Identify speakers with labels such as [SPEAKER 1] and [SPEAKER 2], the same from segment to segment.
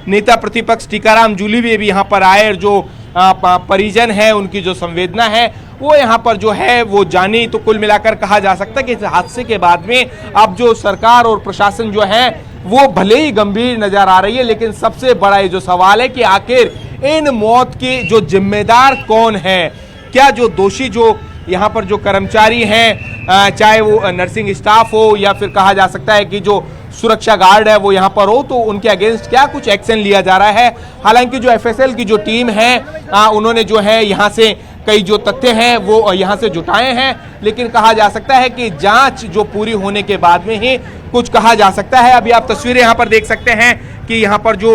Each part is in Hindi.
[SPEAKER 1] नेता प्रतिपक्ष टीकाराम जूली भी यहाँ पर आए और जो परिजन है उनकी जो संवेदना है वो यहाँ पर जो है वो जानी। तो कुल मिलाकर कहा जा सकता है कि इस हादसे के बाद में अब जो सरकार और प्रशासन जो है वो भले ही गंभीर नजर आ रही है, लेकिन सबसे बड़ा ये जो सवाल है कि आखिर इन मौत की जो जिम्मेदार कौन है। क्या जो दोषी जो यहाँ पर जो कर्मचारी हैं, चाहे वो नर्सिंग स्टाफ हो या फिर कहा जा सकता है कि जो सुरक्षा गार्ड है वो यहाँ पर हो, तो उनके अगेंस्ट क्या कुछ एक्शन लिया जा रहा है। हालांकि जो एफएसएल की जो टीम है उन्होंने जो है यहाँ से कई जो तथ्य हैं वो यहाँ से जुटाए हैं, लेकिन कहा जा सकता है कि जांच जो पूरी होने के बाद में ही कुछ कहा जा सकता है। अभी आप तस्वीरें यहाँ पर देख सकते हैं कि यहाँ पर जो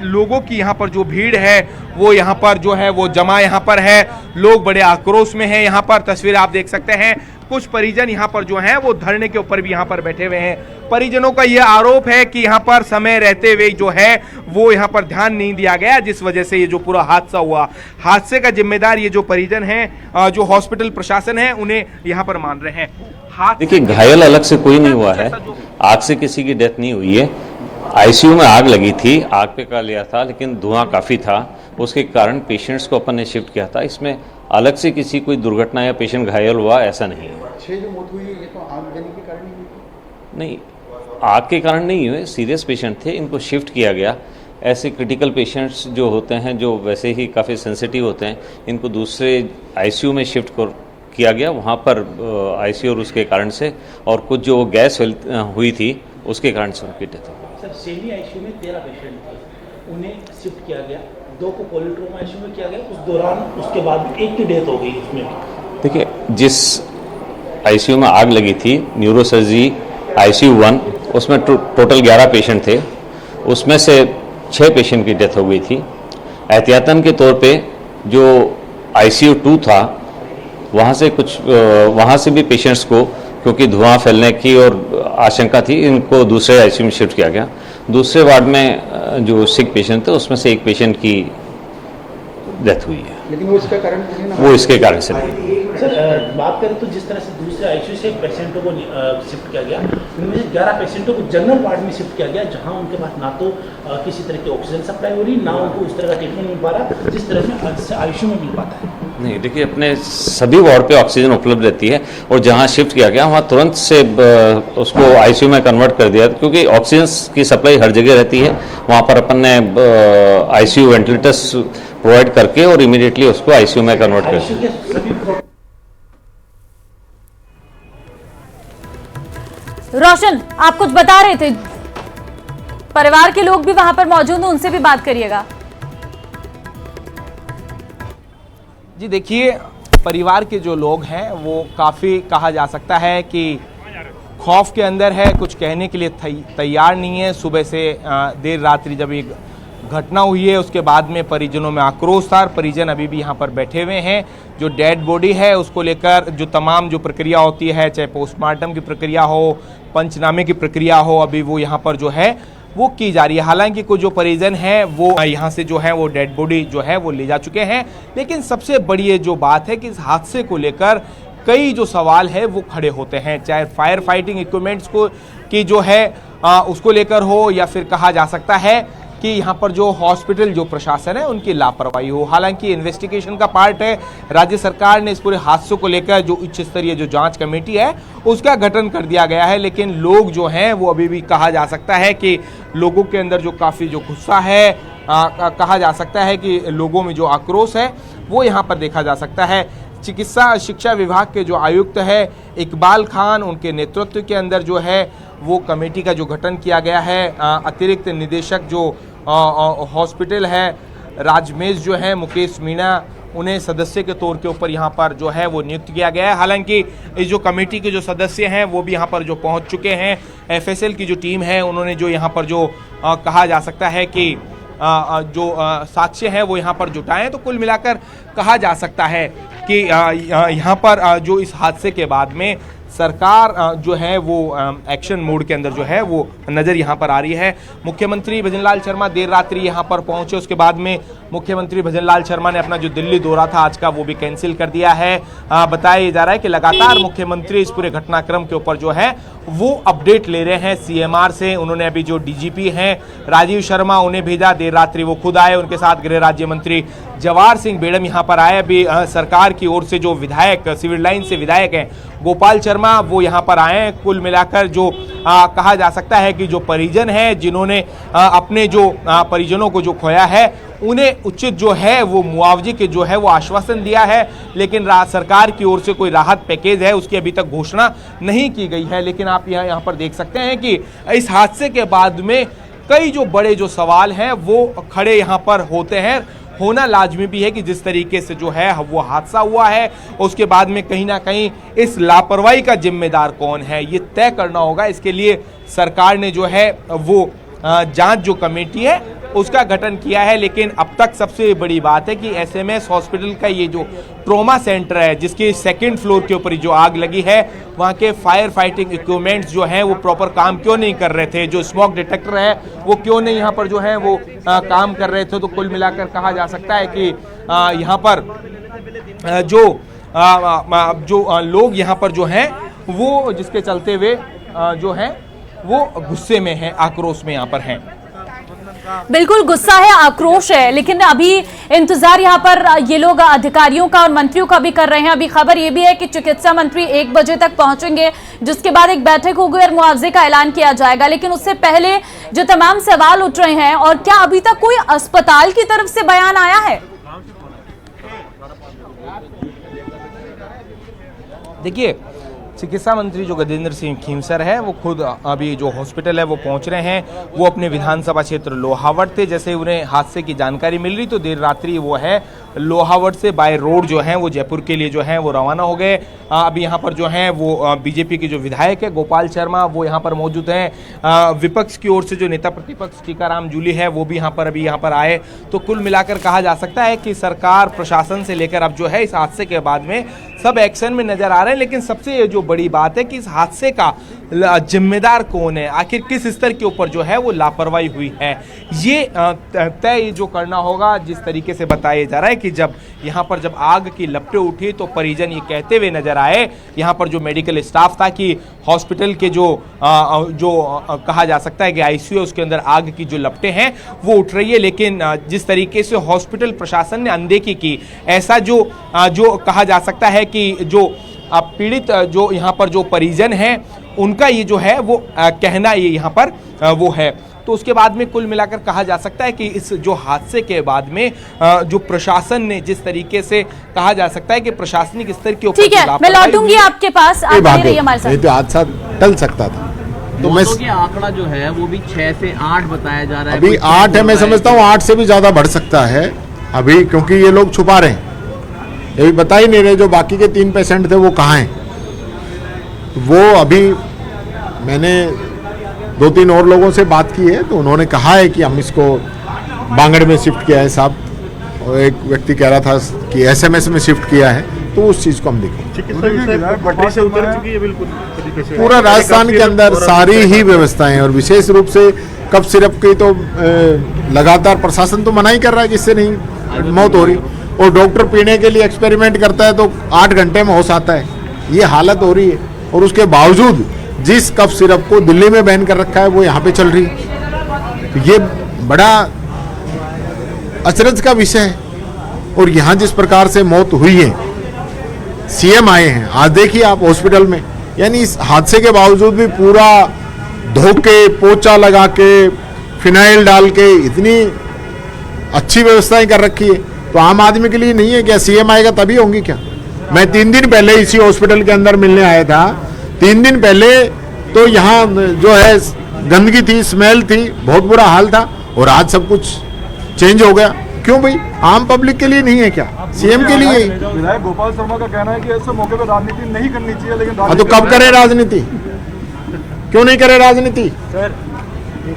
[SPEAKER 1] लोगों की यहाँ पर जो भीड़ है वो यहाँ पर जो है वो जमा यहाँ पर है। लोग बड़े आक्रोश में हैं। यहाँ पर तस्वीरें आप देख सकते हैं, कुछ परिजन यहाँ पर जो हैं वो धरने के ऊपर भी यहाँ पर बैठे हुए हैं। परिजनों का ये आरोप है कि यहाँ पर समय रहते हुए जो है वो यहाँ पर ध्यान नहीं दिया गया, जिस वजह से ये जो पूरा हादसा हुआ। हादसे का जिम्मेदार ये जो परिजन हैं, जो हॉस्पिटल प्रशासन है, उन्हें यहाँ पर मान रहे हैं।
[SPEAKER 2] देखिए, घायल अलग से कोई नहीं हुआ है, आग से किसी की डेथ नहीं हुई है। आईसीयू में आग लगी थी, आग पे कर लिया था, लेकिन धुआं काफी था, उसके कारण पेशेंट्स को अपन ने शिफ्ट किया था। इसमें अलग से किसी कोई दुर्घटना या पेशेंट घायल हुआ ऐसा नहीं है।
[SPEAKER 3] 6 जो मौत हुई है ये तो आग लगने के कारण ही हुई?
[SPEAKER 2] नहीं, आग के कारण नहीं हुए, सीरियस पेशेंट थे, इनको शिफ्ट किया गया। ऐसे क्रिटिकल पेशेंट्स जो होते हैं, जो वैसे ही काफ़ी सेंसिटिव होते हैं, इनको दूसरे आईसीयू में शिफ्ट किया गया। वहाँ पर आईसीयू और उसके कारण से, और कुछ जो गैस हुई थी उसके कारण से उनकी डेथ हो गई।
[SPEAKER 4] सर, सेमी आईसीयू में 13 पेशेंट थे, उन्हें शिफ्ट किया गया, 2 को पॉलीट्रोमा आईसीयू में किया गया। उस दौरान उसके बाद एक की डेथ हो गई इसमें। देखिए,
[SPEAKER 2] जिस आईसीयू में आग लगी थी, न्यूरोसर्जरी आईसीयू 1, उसमें टोटल 11 पेशेंट थे, उसमें से 6 पेशेंट की डेथ हो गई थी। एहतियातन के तौर पे जो आईसीयू 2 था, वहाँ से भी पेशेंट्स को, क्योंकि धुआं फैलने की और आशंका थी, इनको दूसरे आईसीयू में शिफ्ट किया गया। दूसरे वार्ड में जो सिक पेशेंट थे उसमें से एक पेशेंट की डेथ हुई है,
[SPEAKER 3] लेकिन वो इसका कारण नहीं ना?
[SPEAKER 2] वो इसके कारण से नहीं।
[SPEAKER 4] सर, बात करें तो जिस तरह से दूसरे आईसीयू से पेशेंटों को शिफ्ट किया गया, उनमें से 11 पेशेंटों को जनरल वार्ड में शिफ्ट किया गया, जहां उनके पास ना तो किसी तरह की ऑक्सीजन सप्लाई हो रही, ना उनको उस तरह का ट्रीटमेंट मिल पा रहा जिस तरह से आईसीयू में मिल पाता है।
[SPEAKER 2] नहीं, देखिए, अपने सभी वार्ड पे ऑक्सीजन उपलब्ध रहती है, और जहां शिफ्ट किया गया वहां तुरंत से उसको आईसीयू में कन्वर्ट कर दिया, क्योंकि ऑक्सीजन की सप्लाई हर जगह रहती है। वहां पर अपन ने आईसीयू वेंटिलेटर्स प्रोवाइड करके और इमीडिएटली उसको आईसीयू में कन्वर्ट कर दिया।
[SPEAKER 5] रोशन, आप कुछ बता रहे थे, परिवार के लोग भी वहां पर मौजूद हैं, उनसे भी बात करिएगा।
[SPEAKER 1] जी देखिए, परिवार के जो लोग हैं वो काफ़ी, कहा जा सकता है कि खौफ के अंदर है, कुछ कहने के लिए तैयार नहीं है। सुबह से देर रात्रि जब ये घटना हुई है उसके बाद में परिजनों में आक्रोश था। परिजन अभी भी यहाँ पर बैठे हुए हैं। जो डेड बॉडी है उसको लेकर जो तमाम जो प्रक्रिया होती है, चाहे पोस्टमार्टम की प्रक्रिया हो, पंचनामे की प्रक्रिया हो, अभी वो यहाँ पर जो है वो की जा रही है। हालांकि कुछ जो परिजन हैं वो यहाँ से जो है वो डेड बॉडी जो है वो ले जा चुके हैं, लेकिन सबसे बड़ी ये जो बात है कि इस हादसे को लेकर कई जो सवाल है वो खड़े होते हैं, चाहे फायर फाइटिंग इक्विपमेंट्स को की जो है उसको लेकर हो, या फिर कहा जा सकता है कि यहाँ पर जो हॉस्पिटल जो प्रशासन है उनकी लापरवाही हो। हालांकि इन्वेस्टिगेशन का पार्ट है, राज्य सरकार ने इस पूरे हादसों को लेकर जो उच्च स्तरीय जो जांच कमेटी है उसका गठन कर दिया गया है, लेकिन लोग जो हैं वो अभी भी, कहा जा सकता है कि लोगों के अंदर जो काफ़ी जो गुस्सा है, कहा जा सकता है कि लोगों में जो आक्रोश है वो यहाँ पर देखा जा सकता है। चिकित्सा शिक्षा विभाग के जो आयुक्त है इकबाल खान, उनके नेतृत्व के अंदर जो है वो कमेटी का जो गठन किया गया है। अतिरिक्त निदेशक जो हॉस्पिटल है राजमेश जो है मुकेश मीणा, उन्हें सदस्य के तौर के ऊपर यहाँ पर जो है वो नियुक्त किया गया है। हालांकि इस जो कमेटी के जो सदस्य हैं वो भी यहाँ पर जो पहुँच चुके हैं। एफएसएल की जो टीम है उन्होंने जो यहाँ पर जो कहा जा सकता है कि जो साक्ष्य हैं वो यहाँ पर जुटाएं। तो कुल मिलाकर कहा जा सकता है कि यहाँ पर जो इस हादसे के बाद में सरकार जो है वो एक्शन मोड के अंदर जो है वो नज़र यहाँ पर आ रही है। मुख्यमंत्री भजनलाल शर्मा देर रात्रि यहाँ पर पहुँचे, उसके बाद में मुख्यमंत्री भजनलाल शर्मा ने अपना जो दिल्ली दौरा था आज का वो भी कैंसिल कर दिया है। बताया जा रहा है कि लगातार मुख्यमंत्री इस पूरे घटनाक्रम के ऊपर जो है वो अपडेट ले रहे हैं सीएमआर से। उन्होंने अभी जो डीजीपी हैं राजीव शर्मा उन्हें भेजा, देर रात्रि वो खुद आए, उनके साथ गृह राज्य मंत्री जवाहर सिंह बेड़म यहाँ पर आए। अभी सरकार की ओर से जो विधायक सिविल लाइन से विधायक हैं गोपाल शर्मा वो यहाँ पर आए हैं। कुल मिलाकर जो कहा जा सकता है कि जो परिजन हैं जिन्होंने अपने जो परिजनों को जो खोया है उन्हें उचित जो है वो मुआवजे के जो है वो आश्वासन दिया है, लेकिन सरकार की ओर से कोई राहत पैकेज है उसकी अभी तक घोषणा नहीं की गई है। लेकिन आप यहाँ पर देख सकते हैं कि इस हादसे के बाद में कई जो बड़े जो सवाल हैं वो खड़े यहाँ पर होते हैं। होना लाजमी भी है कि जिस तरीके से जो है वो हादसा हुआ है उसके बाद में कहीं ना कहीं इस लापरवाही का जिम्मेदार कौन है ये तय करना होगा। इसके लिए सरकार ने जो है वो जांच जो कमेटी है उसका गठन किया है। लेकिन अब तक सबसे बड़ी बात है कि एसएमएस हॉस्पिटल का ये जो ट्रॉमा सेंटर है जिसके सेकंड फ्लोर के ऊपर जो आग लगी है वहाँ के फायर फाइटिंग इक्विपमेंट्स जो हैं वो प्रॉपर काम क्यों नहीं कर रहे थे, जो स्मोक डिटेक्टर है वो क्यों नहीं यहाँ पर जो है वो काम कर रहे थे। तो कुल मिलाकर कहा जा सकता है कि यहाँ पर जो लोग यहाँ पर जो हैं वो जिसके चलते हुए जो है वो गुस्से में है, आक्रोश में यहाँ पर हैं।
[SPEAKER 5] बिल्कुल गुस्सा है, आक्रोश है, लेकिन अभी इंतजार यहाँ पर ये लोग अधिकारियों का और मंत्रियों का भी कर रहे हैं। अभी खबर ये भी है कि चिकित्सा मंत्री 1 बजे तक पहुंचेंगे, जिसके बाद एक बैठक होगी और मुआवजे का ऐलान किया जाएगा। लेकिन उससे पहले जो तमाम सवाल उठ रहे हैं, और क्या अभी तक कोई अस्पताल की तरफ से बयान आया है?
[SPEAKER 1] देखिए, चिकित्सा मंत्री जो गजेंद्र सिंह खीमसर है वो खुद अभी जो हॉस्पिटल है वो पहुंच रहे हैं। वो अपने विधानसभा क्षेत्र लोहावट थे, जैसे उन्हें हादसे की जानकारी मिल रही तो देर रात्रि वो है लोहावट से बाय रोड जो है वो जयपुर के लिए जो है वो रवाना हो गए। अभी यहाँ पर जो है वो बीजेपी के जो विधायक है गोपाल शर्मा वो यहाँ पर मौजूद हैं। विपक्ष की ओर से जो नेता प्रतिपक्ष टीकाराम जूली है वो भी यहाँ पर अभी यहाँ पर आए। तो कुल मिलाकर कहा जा सकता है कि सरकार प्रशासन से लेकर अब जो है इस हादसे के बाद में सब एक्शन में नजर आ रहे हैं। लेकिन सबसे जो बड़ी बात है कि इस हादसे का जिम्मेदार कौन है, आखिर किस स्तर के ऊपर जो है वो लापरवाही हुई है, ये तय जो करना होगा। जिस तरीके से बताया जा रहा है कि जब यहाँ पर जब आग की लपटें उठी तो परिजन ये कहते हुए नजर आए, यहाँ पर जो मेडिकल स्टाफ था कि हॉस्पिटल के जो कहा जा सकता है कि आईसीयू है उसके अंदर आग की जो लपटें हैं वो उठ रही है। लेकिन जिस तरीके से हॉस्पिटल प्रशासन ने अनदेखी की, ऐसा जो कहा जा सकता है कि जो पीड़ित जो यहाँ पर जो परिजन हैं उनका ये जो है वो कहना ये यहाँ पर वो है। तो उसके बाद में कुल मिलाकर कहा जा सकता है कि इस जो हादसे के बाद में जो प्रशासन ने जिस तरीके से कहा जा सकता है कि प्रशासनिक स्तर के ऊपर,
[SPEAKER 5] ठीक है, मैं लौटूंगी आपके पास, आप बने रहिए हमारे साथ।
[SPEAKER 6] तो हादसा टल सकता था। तो मैं
[SPEAKER 7] आंकड़ा जो है वो भी 6 से 8 बताया जा रहा है।
[SPEAKER 6] अभी 8 है, मैं समझता हूँ 8 से भी ज्यादा बढ़ सकता है अभी, क्योंकि ये लोग छुपा रहे हैं, ये भी बता ही नहीं रहे जो बाकी के 3 पेशेंट थे वो कहाँ हैं। वो अभी मैंने 2-3 और लोगों से बात की है तो उन्होंने कहा है कि हम इसको बांगड़ में शिफ्ट किया है साहब, और एक व्यक्ति कह रहा था कि एसएमएस में शिफ्ट किया है, तो उस चीज को हम देखें। पूरा राजस्थान के अंदर सारी ही व्यवस्थाएं, और विशेष रूप से कफ सिरप की तो लगातार प्रशासन तो मना ही कर रहा है जिससे नहीं मौत हो रही, और डॉक्टर पीने के लिए एक्सपेरिमेंट करता है तो 8 घंटे में होश आता है, ये हालत हो रही है। और उसके बावजूद जिस कफ सिरप को दिल्ली में बैन कर रखा है वो यहाँ पे चल रही है, तो ये बड़ा अचरज का विषय है। और यहाँ जिस प्रकार से मौत हुई है, सीएम आए हैं, आज देखिए आप हॉस्पिटल में, यानी इस हादसे के बावजूद भी पूरा धो के पोछा लगा के फिनाइल डाल के इतनी अच्छी व्यवस्थाएं कर रखी है, तो आम आदमी के लिए नहीं है क्या? सीएम आएगा तभी होंगी क्या? मैं 3 दिन पहले इसी हॉस्पिटल के अंदर मिलने आया था, 3 दिन पहले तो यहाँ जो है गंदगी थी, स्मेल थी, बहुत बुरा हाल था, और आज सब कुछ चेंज हो गया। क्यों भाई? आम पब्लिक के लिए नहीं है क्या? सीएम के लिए ही।
[SPEAKER 8] विधायक गोपाल शर्मा का कहना है कि ऐसे मौके पर राजनीति नहीं करनी चाहिए, लेकिन
[SPEAKER 6] हाँ तो कब करें राजनीति? क्यों नहीं करें राजनीति?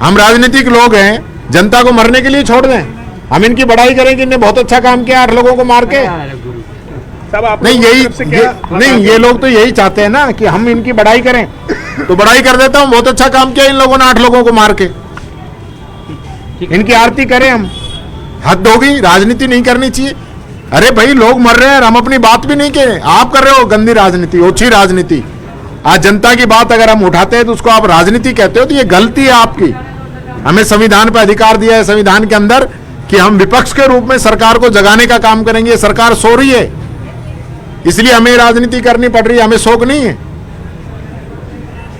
[SPEAKER 6] हम राजनीतिक लोग हैं, जनता को मरने के लिए छोड़ दें? हम इनकी बड़ाई करें कि इन्हें बहुत अच्छा काम किया 8 लोगों को मार के?
[SPEAKER 8] तब आप
[SPEAKER 6] नहीं
[SPEAKER 8] लोगों की
[SPEAKER 6] यही
[SPEAKER 8] तरफ से क्या
[SPEAKER 6] नहीं, ये लोग तो यही चाहते हैं ना कि हम इनकी बढ़ाई करें, तो बढ़ाई कर देता हूँ। बहुत अच्छा काम किया इन लोगों ने 8 लोगों को मार के, इनकी आरती करें हम। हद होगी, राजनीति नहीं करनी चाहिए। अरे भाई लोग मर रहे हैं, हम अपनी बात भी नहीं कह, आप कर रहे हो गंदी राजनीति, ओछी राजनीति। आज जनता की बात अगर हम उठाते हैं तो उसको आप राजनीति कहते हो, तो ये गलती है आपकी। हमें संविधान पर अधिकार दिया है संविधान के अंदर कि हम विपक्ष के रूप में सरकार को जगाने का काम करेंगे। सरकार सो रही है, इसलिए हमें राजनीति करनी पड़ रही है, हमें शौक नहीं है।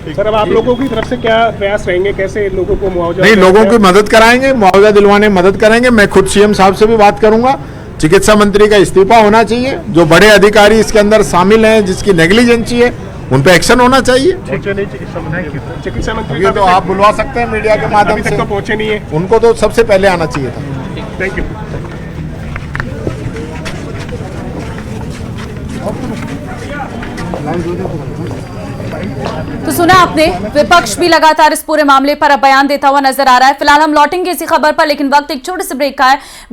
[SPEAKER 8] सर अब आप लोगों की तरफ से क्या प्रयास रहेंगे, कैसे लोगों को मुआवजा?
[SPEAKER 6] नहीं, लोगों की मदद कराएंगे, मुआवजा दिलवाने में मदद करेंगे। मैं खुद सीएम साहब से भी बात करूंगा। चिकित्सा मंत्री का इस्तीफा होना चाहिए, जो बड़े अधिकारी इसके अंदर शामिल हैं, जिसकी नेग्लिजेंसी है, उन पे एक्शन होना चाहिए।
[SPEAKER 8] चिकित्सा मंत्री
[SPEAKER 6] ये तो आप बुलवा सकते हैं मीडिया के माध्यम
[SPEAKER 8] अभी
[SPEAKER 6] से,
[SPEAKER 8] तक तो पहुंचे नहीं है।
[SPEAKER 6] उनको तो सबसे पहले आना चाहिए था।
[SPEAKER 8] Thank you.
[SPEAKER 5] तो सुना आपने, विपक्ष भी लगातार इस पूरे मामले पर अब बयान देता हुआ नजर आ रहा है। फिलहाल हम लौटेंगे इसी खबर पर, लेकिन वक्त एक छोटे से ब्रेक का है।